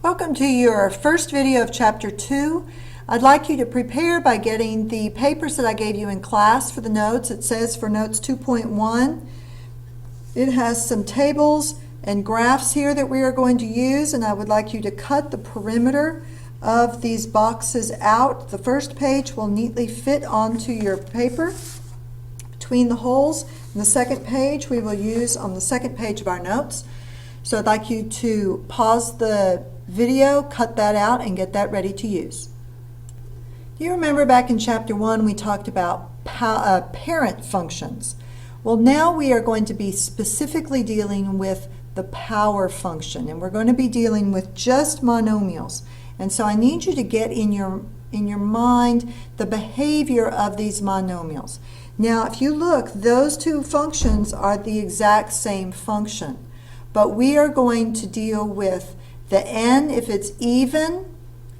Welcome to your first video of Chapter 2. I'd like you to prepare by getting the papers that I gave you in class for the notes. It says for Notes 2.1, it has some tables and graphs here that we are going to use, and I would like you to cut the perimeter of these boxes out. The first page will neatly fit onto your paper between the holes, and the second page we will use on the second page of our notes. So I'd like you to pause the video, cut that out, and get that ready to use. Do you remember back in Chapter 1 we talked about parent functions? Well, now we are going to be specifically dealing with the power function, and we're going to be dealing with just monomials. And so I need you to get in your mind the behavior of these monomials. Now, if you look, those two functions are the exact same function, but we are going to deal with the n. If it's even,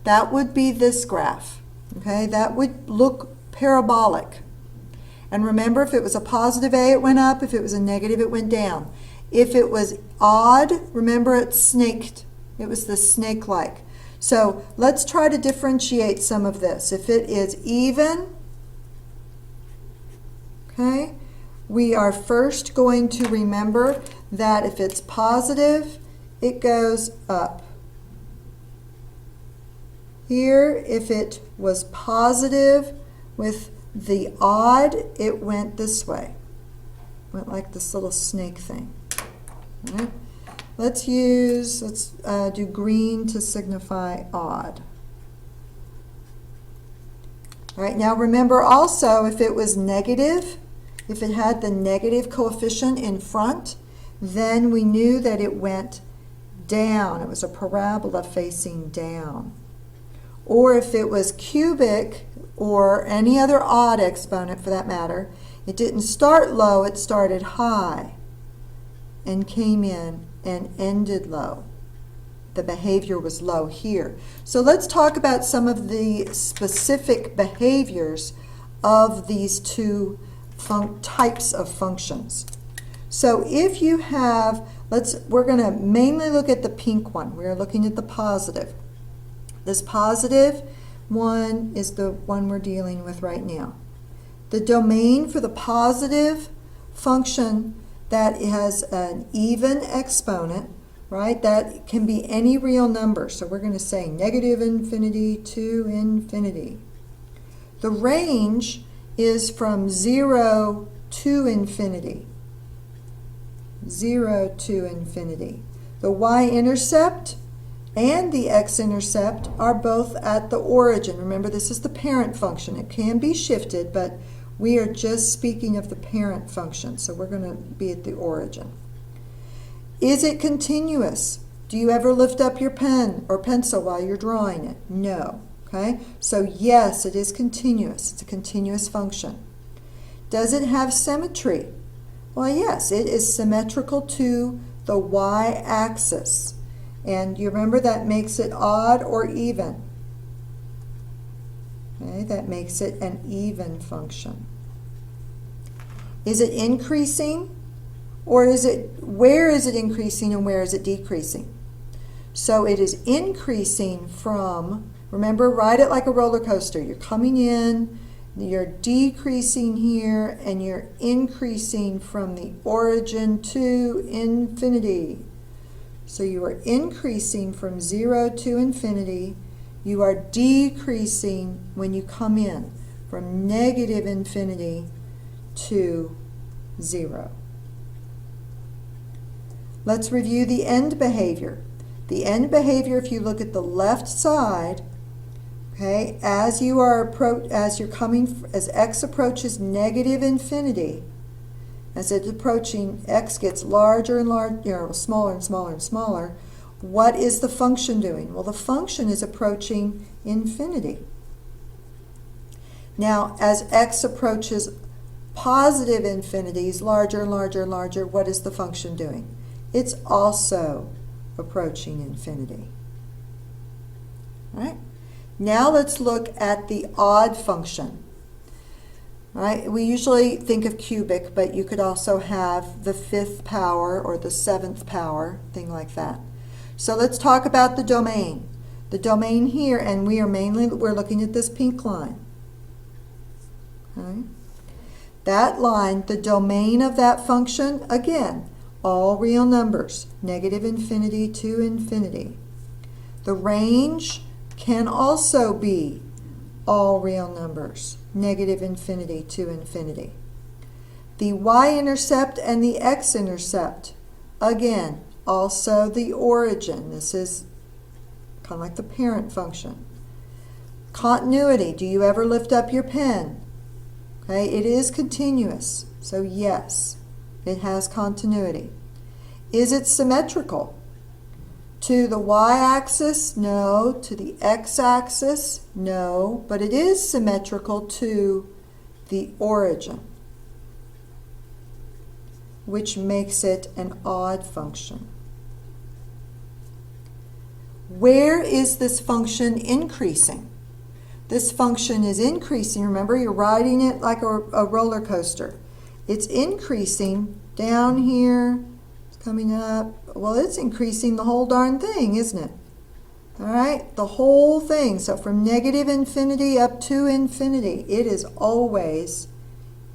that would be this graph. Okay, that would look parabolic. And remember, if it was a positive a, it went up. If it was a negative, it went down. If it was odd, remember it snaked. It was the snake-like. So let's try to differentiate some of this. If it is even, okay, we are first going to remember that if it's positive, it goes up. Here, if it was positive with the odd, it went this way. Went like this little snake thing. All right. Let's do green to signify odd. All right, now remember also if it was negative, if it had the negative coefficient in front, then we knew that it went down. It was a parabola facing down. Or if it was cubic or any other odd exponent for that matter, it didn't start low, it started high and came in and ended low. The behavior was low here. So let's talk about some of the specific behaviors of these two types of functions. So if you have, we're going to mainly look at the pink one. We're looking at the positive. This positive one is the one we're dealing with right now. The domain for the positive function that has an even exponent, right? That can be any real number. So we're going to say negative infinity to infinity. The range is from 0 to infinity. 0 to infinity. The y-intercept and the x-intercept are both at the origin. Remember, this is the parent function. It can be shifted, but we are just speaking of the parent function, so we're going to be at the origin. Is it continuous? Do you ever lift up your pen or pencil while you're drawing it? No. Okay? So yes, it is continuous. It's a continuous function. Does it have symmetry? Well, yes, it is symmetrical to the y-axis. And you remember that makes it odd or even. Okay, that makes it an even function. Is it increasing? Or where is it increasing and where is it decreasing? So it is increasing from, remember, ride it like a roller coaster. You're coming in, you're decreasing here, and you're increasing from the origin to infinity. So you are increasing from 0 to infinity. You are decreasing when you come in from negative infinity to 0. Let's review the end behavior. The end behavior, if you look at the left side, okay, as x approaches negative infinity, as it's approaching, x gets larger and larger, smaller and smaller and smaller. What is the function doing? Well, the function is approaching infinity. Now, as x approaches positive infinities, larger and larger and larger, what is the function doing? It's also approaching infinity. All right? Now let's look at the odd function. Right? We usually think of cubic, but you could also have the 5th power or the 7th power, thing like that. So let's talk about the domain. The domain here, and we're looking at this pink line. Okay. That line, the domain of that function, again, all real numbers, negative infinity to infinity. The range can also be all real numbers, negative infinity to infinity. The y-intercept and the x-intercept, again, also the origin. This is kind of like the parent function. Continuity, do you ever lift up your pen? Okay, it is continuous, so yes, it has continuity. Is it symmetrical? To the y-axis? No. To the x-axis? No. But it is symmetrical to the origin, which makes it an odd function. Where is this function increasing? This function is increasing. Remember, you're riding it like a roller coaster. It's increasing down here. It's coming up. Well, it's increasing the whole darn thing, isn't it? All right, the whole thing. So from negative infinity up to infinity, it is always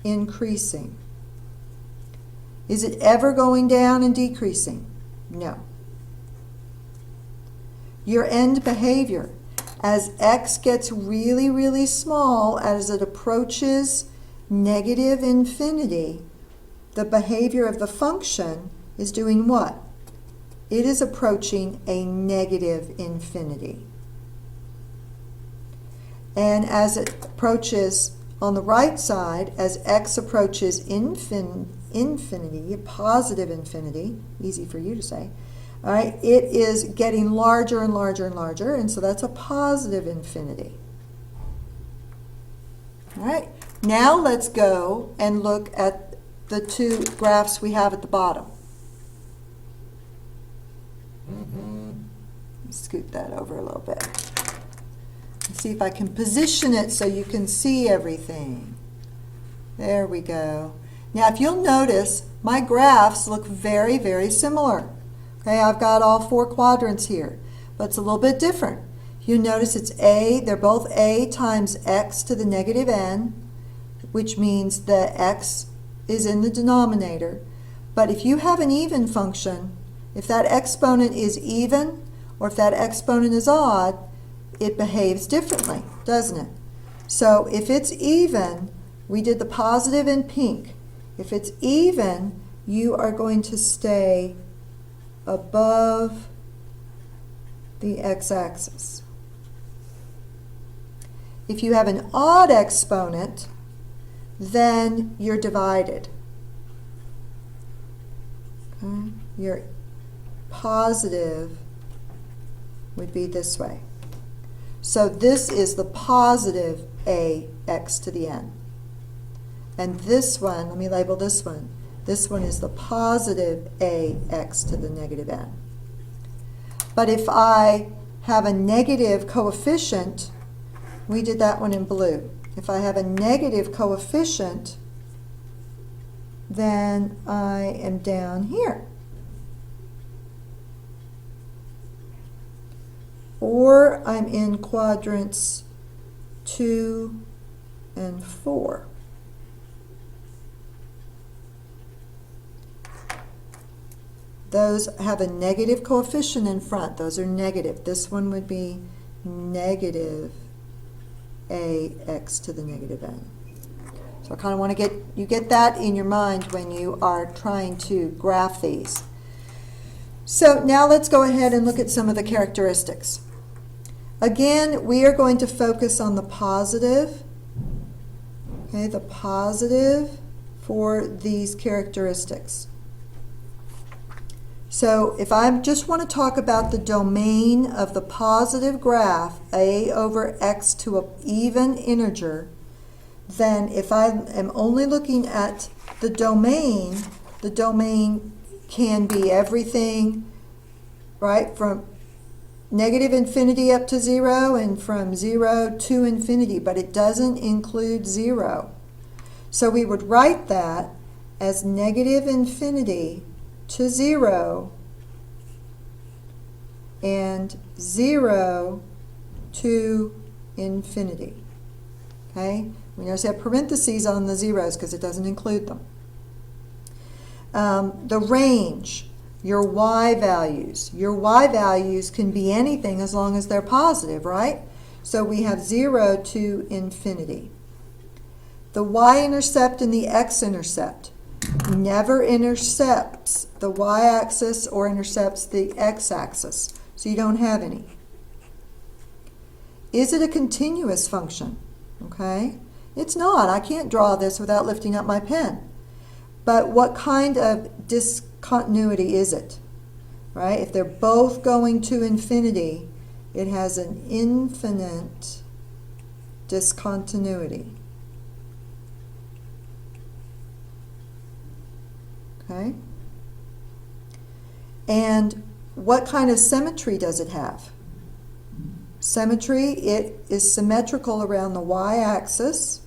increasing. Is it ever going down and decreasing? No. Your end behavior. As x gets really, really small, as it approaches negative infinity, the behavior of the function is doing what? It is approaching a negative infinity. And as it approaches on the right side, as x approaches infinity, positive infinity, easy for you to say, all right, it is getting larger and larger and larger, and so that's a positive infinity. All right, now let's go and look at the two graphs we have at the bottom. Scoot that over a little bit. Let's see if I can position it so you can see everything. There we go. Now, if you'll notice, my graphs look very, very similar. Okay, I've got all four quadrants here, but it's a little bit different. You notice it's a, they're both a times x to the negative n, which means the x is in the denominator. But if you have an even function, if that exponent is even or if that exponent is odd, it behaves differently, doesn't it? So if it's even, we did the positive in pink. If it's even, you are going to stay above the x-axis. If you have an odd exponent, then you're divided. Okay? Your positive would be this way. So this is the positive ax to the n. And this one, let me label this one. This one is the positive ax to the negative n. But if I have a negative coefficient, we did that one in blue. If I have a negative coefficient, then I am down here. Or I'm in quadrants 2 and 4. Those have a negative coefficient in front. Those are negative. This one would be negative ax to the negative n. So I kind of want to get that in your mind when you are trying to graph these. So now let's go ahead and look at some of the characteristics. Again, we are going to focus on the positive. Okay, the positive for these characteristics. So if I just want to talk about the domain of the positive graph, a over x to an even integer, then if I am only looking at the domain can be everything, right, from negative infinity up to 0 and from 0 to infinity, but it doesn't include 0. So we would write that as negative infinity to 0 and 0 to infinity. Okay? We notice I have parentheses on the zeros because it doesn't include them. The range, your y values. Your y values can be anything as long as they're positive, right? So we have 0 to infinity. The y-intercept and the x-intercept never intercepts the y-axis or intercepts the x-axis. So you don't have any. Is it a continuous function? Okay? It's not. I can't draw this without lifting up my pen. But what kind of discontinuity is it? Right? If they're both going to infinity, it has an infinite discontinuity. Okay? And what kind of symmetry does it have? Symmetry, it is symmetrical around the y-axis,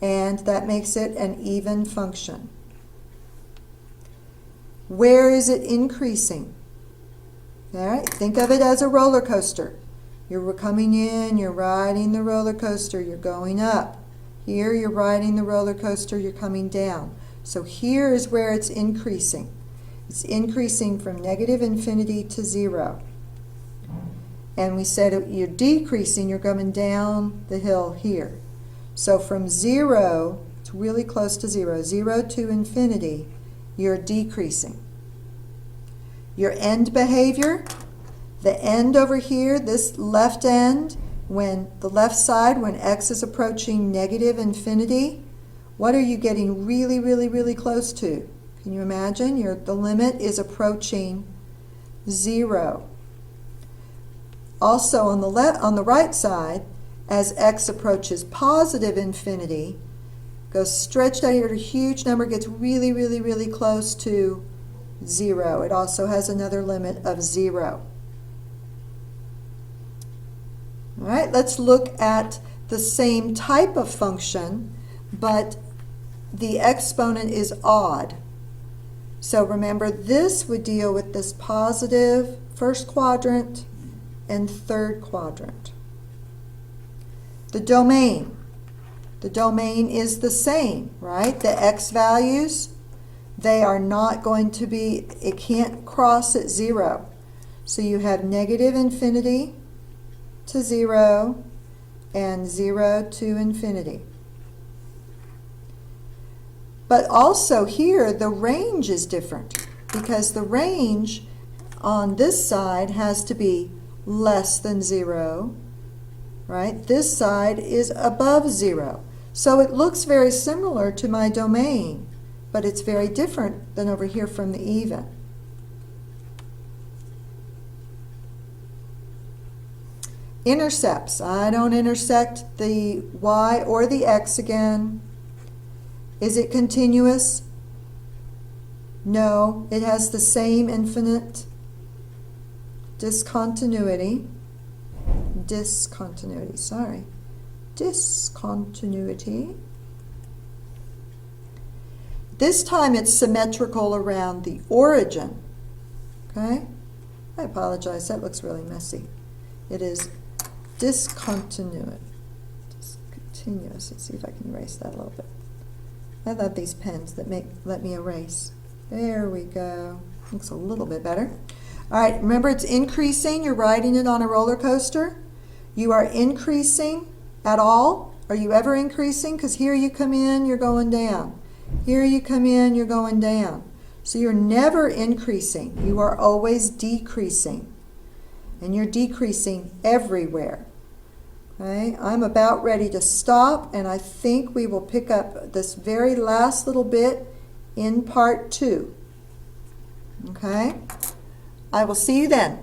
and that makes it an even function. Where is it increasing? All right, think of it as a roller coaster. You're coming in, you're riding the roller coaster, you're going up. Here you're riding the roller coaster, you're coming down. So here is where it's increasing. It's increasing from negative infinity to 0. And we said you're decreasing, you're coming down the hill here. So from 0, it's really close to 0, 0 to infinity, you're decreasing. Your end behavior, the end over here, this left end, when the left side, when x is approaching negative infinity, what are you getting really, really, really close to? Can you imagine? The limit is approaching 0. Also on the right side, as x approaches positive infinity, goes stretched out here to a huge number, gets really, really, really close to 0. It also has another limit of 0. All right, let's look at the same type of function, but the exponent is odd. So remember, this would deal with this positive first quadrant and third quadrant. The domain. The domain is the same, right? The x values, they are not going to be, it can't cross at 0. So you have negative infinity to 0 and 0 to infinity. But also here, the range is different because the range on this side has to be less than 0, right? This side is above 0. So it looks very similar to my domain, but it's very different than over here from the even. Intercepts. I don't intersect the y or the x again. Is it continuous? No, it has the same infinite discontinuity. Discontinuity. This time it's symmetrical around the origin. Okay? I apologize, that looks really messy. It is discontinuous. Let's see if I can erase that a little bit. I love these pens that let me erase. There we go. Looks a little bit better. All right, remember it's increasing. You're riding it on a roller coaster. You are increasing at all. Are you ever increasing? Because here you come in, you're going down. Here you come in, you're going down. So you're never increasing. You are always decreasing. And you're decreasing everywhere. Okay, I'm about ready to stop, and I think we will pick up this very last little bit in part 2. Okay? I will see you then.